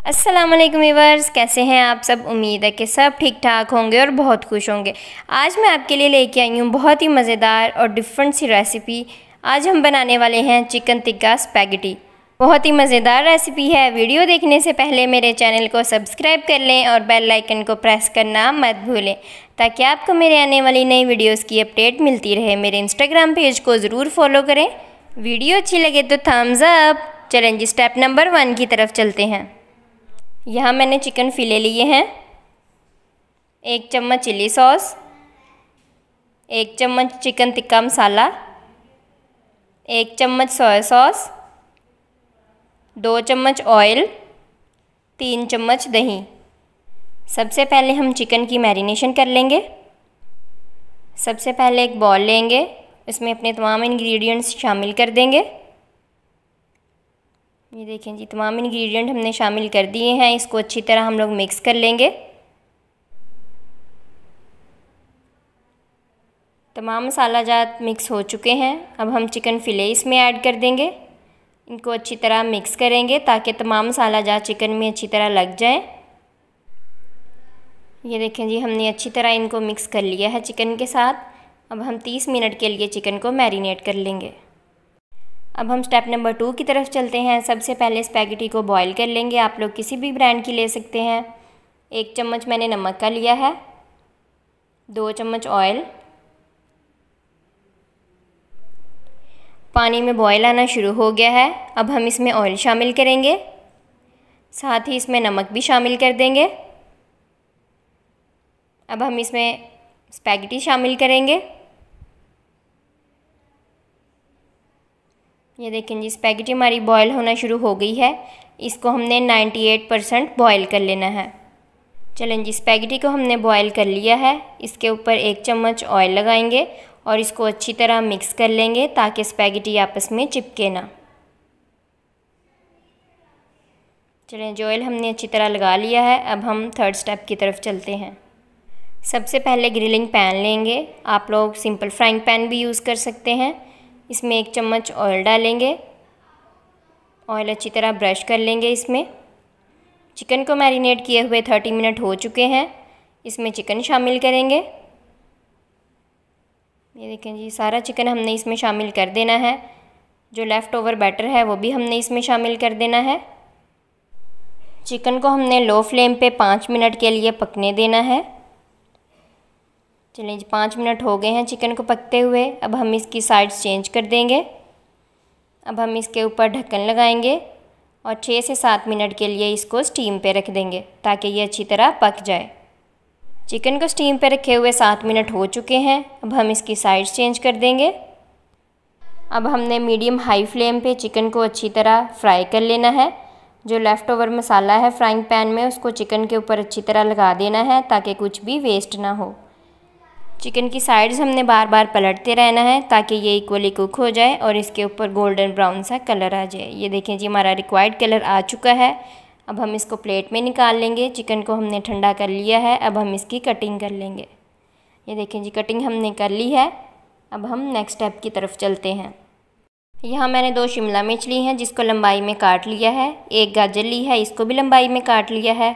अस्सलाम वालेकुम व्यूअर्स, कैसे हैं आप सब। उम्मीद है कि सब ठीक ठाक होंगे और बहुत खुश होंगे। आज मैं आपके लिए लेके आई हूँ बहुत ही मज़ेदार और डिफरेंट सी रेसिपी। आज हम बनाने वाले हैं चिकन टिक्का स्पैगेटी। बहुत ही मज़ेदार रेसिपी है। वीडियो देखने से पहले मेरे चैनल को सब्सक्राइब कर लें और बेल आइकन को प्रेस करना मत भूलें ताकि आपको मेरे आने वाली नई वीडियोज़ की अपडेट मिलती रहे। मेरे इंस्टाग्राम पेज को ज़रूर फॉलो करें। वीडियो अच्छी लगे तो थम्स अप। चलें जी, स्टेप नंबर 1 की तरफ चलते हैं। यहाँ मैंने चिकन फिले लिए हैं। 1 चम्मच चिली सॉस, 1 चम्मच चिकन टिक्का मसाला, 1 चम्मच सोया सॉस, 2 चम्मच ऑयल, 3 चम्मच दही। सबसे पहले हम चिकन की मैरिनेशन कर लेंगे। सबसे पहले एक बॉल लेंगे, इसमें अपने तमाम इंग्रेडिएंट्स शामिल कर देंगे। ये देखें जी, तमाम इंग्रेडिएंट हमने शामिल कर दिए हैं। इसको अच्छी तरह हम लोग मिक्स कर लेंगे। तमाम मसाला जात मिक्स हो चुके हैं। अब हम चिकन फिले इसमें ऐड कर देंगे। इनको अच्छी तरह मिक्स करेंगे ताकि तमाम मसाला जात चिकन में अच्छी तरह लग जाए। ये देखें जी, हमने अच्छी तरह इनको मिक्स कर लिया है चिकन के साथ। अब हम 30 मिनट के लिए चिकन को मैरिनेट कर लेंगे। अब हम स्टेप नंबर 2 की तरफ चलते हैं। सबसे पहले स्पैगेटी को बॉईल कर लेंगे। आप लोग किसी भी ब्रांड की ले सकते हैं। 1 चम्मच मैंने नमक का लिया है, 2 चम्मच ऑयल। पानी में बॉईल आना शुरू हो गया है। अब हम इसमें ऑयल शामिल करेंगे, साथ ही इसमें नमक भी शामिल कर देंगे। अब हम इसमें स्पैगेटी शामिल करेंगे। ये देखें जी, स्पैगेटी हमारी बॉयल होना शुरू हो गई है। इसको हमने 98% बॉयल कर लेना है। चलें जी, स्पैगेटी को हमने बॉयल कर लिया है। इसके ऊपर 1 चम्मच ऑयल लगाएंगे और इसको अच्छी तरह मिक्स कर लेंगे ताकि स्पैगेटी आपस में चिपके ना। चलें जी, ऑयल हमने अच्छी तरह लगा लिया है। अब हम थर्ड स्टेप की तरफ चलते हैं। सबसे पहले ग्रिलिंग पैन लेंगे। आप लोग सिंपल फ्राइंग पैन भी यूज़ कर सकते हैं। इसमें 1 चम्मच ऑयल डालेंगे। ऑयल अच्छी तरह ब्रश कर लेंगे इसमें। चिकन को मैरिनेट किए हुए 30 मिनट हो चुके हैं। इसमें चिकन शामिल करेंगे। ये देखें जी, सारा चिकन हमने इसमें शामिल कर देना है। जो लेफ़्ट ओवर बैटर है वो भी हमने इसमें शामिल कर देना है। चिकन को हमने लो फ्लेम पे 5 मिनट के लिए पकने देना है। चलिए जी, 5 मिनट हो गए हैं चिकन को पकते हुए। अब हम इसकी साइड्स चेंज कर देंगे। अब हम इसके ऊपर ढक्कन लगाएंगे और 6 से 7 मिनट के लिए इसको स्टीम पे रख देंगे ताकि ये अच्छी तरह पक जाए। चिकन को स्टीम पे रखे हुए 7 मिनट हो चुके हैं। अब हम इसकी साइड्स चेंज कर देंगे। अब हमने मीडियम हाई फ्लेम पे चिकन को अच्छी तरह फ्राई कर लेना है। जो लेफ़्ट ओवर मसाला है फ्राइंग पैन में, उसको चिकन के ऊपर अच्छी तरह लगा देना है ताकि कुछ भी वेस्ट ना हो। चिकन की साइड्स हमने बार बार पलटते रहना है ताकि ये इक्वली कुक हो जाए और इसके ऊपर गोल्डन ब्राउन सा कलर आ जाए। ये देखें जी, हमारा रिक्वायर्ड कलर आ चुका है। अब हम इसको प्लेट में निकाल लेंगे। चिकन को हमने ठंडा कर लिया है। अब हम इसकी कटिंग कर लेंगे। ये देखें जी, कटिंग हमने कर ली है। अब हम नेक्स्ट स्टेप की तरफ चलते हैं। यहाँ मैंने 2 शिमला मिर्च ली हैं जिसको लंबाई में काट लिया है। 1 गाजर ली है, इसको भी लंबाई में काट लिया है।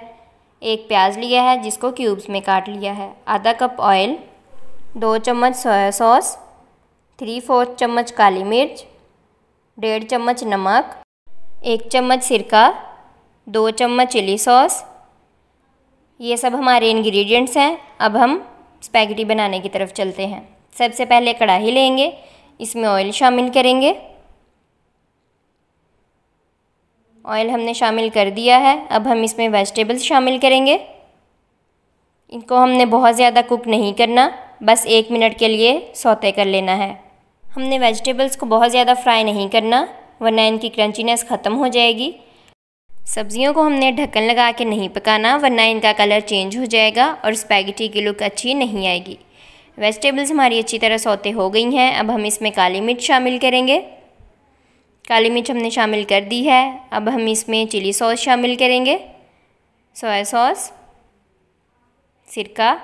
1 प्याज लिया है जिसको क्यूब्स में काट लिया है। आधा कप ऑयल, 2 चम्मच सोया सॉस, 3/4 चम्मच काली मिर्च, 1.5 चम्मच नमक, 1 चम्मच सिरका, 2 चम्मच चिली सॉस। ये सब हमारे इंग्रेडिएंट्स हैं। अब हम स्पैगेटी बनाने की तरफ चलते हैं। सबसे पहले कढ़ाई लेंगे, इसमें ऑयल शामिल करेंगे। ऑयल हमने शामिल कर दिया है। अब हम इसमें वेजिटेबल्स शामिल करेंगे। इनको हमने बहुत ज़्यादा कुक नहीं करना, बस 1 मिनट के लिए सौते कर लेना है। हमने वेजिटेबल्स को बहुत ज़्यादा फ्राई नहीं करना वरना इनकी क्रंचीनेस ख़त्म हो जाएगी। सब्जियों को हमने ढक्कन लगा के नहीं पकाना वरना इनका कलर चेंज हो जाएगा और स्पैगेटी की लुक अच्छी नहीं आएगी। वेजिटेबल्स हमारी अच्छी तरह सौते हो गई हैं। अब हम इसमें काली मिर्च शामिल करेंगे। काली मिर्च हमने शामिल कर दी है। अब हम इसमें चिली सॉस शामिल करेंगे, सोया सॉस, सिरका,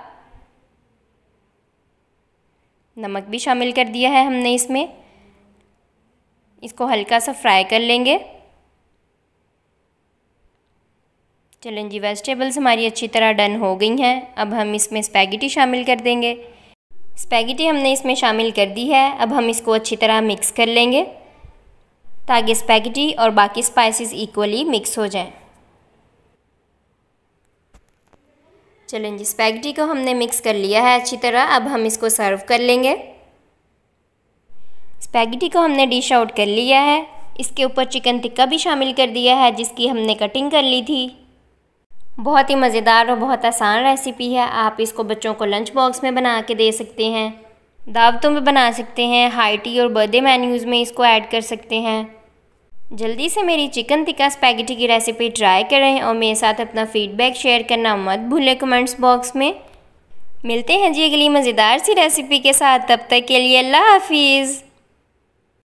नमक भी शामिल कर दिया है हमने इसमें। इसको हल्का सा फ्राई कर लेंगे। चलें जी, वेजिटेबल्स हमारी अच्छी तरह डन हो गई हैं। अब हम इसमें स्पैगेटी शामिल कर देंगे। स्पैगेटी हमने इसमें शामिल कर दी है। अब हम इसको अच्छी तरह मिक्स कर लेंगे ताकि स्पैगेटी और बाकी स्पाइसेस इक्वली मिक्स हो जाएं। चलें जी, स्पैगेटी को हमने मिक्स कर लिया है अच्छी तरह। अब हम इसको सर्व कर लेंगे। स्पैगेटी को हमने डिश आउट कर लिया है। इसके ऊपर चिकन टिक्का भी शामिल कर दिया है जिसकी हमने कटिंग कर ली थी। बहुत ही मज़ेदार और बहुत आसान रेसिपी है। आप इसको बच्चों को लंच बॉक्स में बना के दे सकते हैं, दावतों में बना सकते हैं, हाई टी और बर्थडे मेन्यूज़ में इसको ऐड कर सकते हैं। जल्दी से मेरी चिकन टिक्का स्पैगेटी की रेसिपी ट्राई करें और मेरे साथ अपना फ़ीडबैक शेयर करना मत भूलें कमेंट्स बॉक्स में। मिलते हैं जी अगली मज़ेदार सी रेसिपी के साथ। तब तक के लिए अल्लाह हाफिज़।